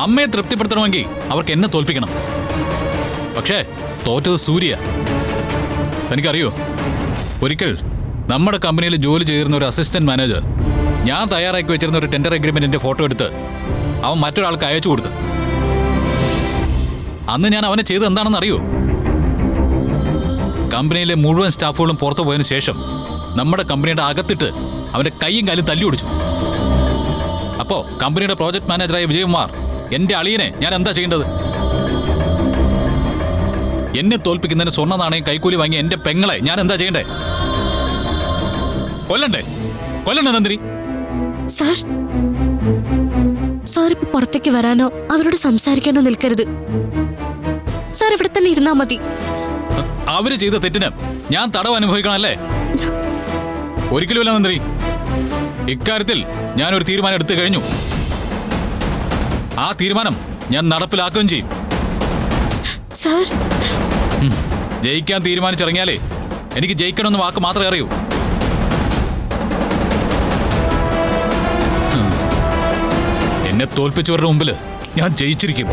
അമ്മയെ തൃപ്തിപ്പെടുത്തണമെങ്കിൽ അവർക്ക് എന്നെ തോൽപ്പിക്കണം. പക്ഷേ തോറ്റത് സൂര്യ. എനിക്കറിയോ, ഒരിക്കൽ നമ്മുടെ കമ്പനിയിൽ ജോലി ചെയ്യുന്ന ഒരു അസിസ്റ്റന്റ് മാനേജർ ഞാൻ തയ്യാറാക്കി വെച്ചിരുന്ന ഒരു ടെൻഡർ അഗ്രിമെന്റിന്റെ ഫോട്ടോ എടുത്ത് അവൻ മറ്റൊരാൾക്ക് അയച്ചു കൊടുത്തു. അന്ന് ഞാൻ അവനെ ചെയ്തത് എന്താണെന്ന് അറിയോ? കമ്പനിയിലെ മുഴുവൻ സ്റ്റാഫുകളും പുറത്തു പോയതിനു ശേഷം നമ്മുടെ കമ്പനിയുടെ അകത്തിട്ട് അവന്റെ കൈയും കാലും തല്ലി ഒടിച്ചു. അപ്പോ കമ്പനിയുടെ പ്രോജക്ട് മാനേജറായ വിജയകുമാർ, എന്റെ അളിയനെ ഞാൻ എന്താ ചെയ്യേണ്ടത്? എന്നെ തോൽപ്പിക്കുന്നതിന് സ്വർണ്ണ നാണയം കൈക്കൂലി വാങ്ങിയ എന്റെ പെങ്ങളെ ഞാൻ എന്താ ചെയ്യണ്ടേ? കൊല്ലണ്ടേ? കൊല്ലണ്ടേ നന്ദിനി? സാർ, സാർ ഇപ്പൊ പുറത്തേക്ക് വരാനോ അവരോട് സംസാരിക്കാനോ നിൽക്കരുത്. സാർ ഇവിടെ തന്നെ ഇരുന്നാ മതി. അവര് ചെയ്ത തെറ്റിന് ഞാൻ തടവ് അനുഭവിക്കണമല്ലേ? ഒരിക്കലുമല്ല നന്ദിനി. ഇക്കാര്യത്തിൽ ഞാനൊരു തീരുമാനം എടുത്തു കഴിഞ്ഞു. ആ തീരുമാനം ഞാൻ നടപ്പിലാക്കുകയും ചെയ്യും. സാർ, ജയിക്കാൻ തീരുമാനിച്ചിറങ്ങിയാലേ എനിക്ക് ജയിക്കണമെന്ന് വാക്ക് മാത്രമേ അറിയൂ. എന്നെ തോൽപ്പിച്ചവരുടെ മുമ്പിൽ ഞാൻ ജയിച്ചിരിക്കും.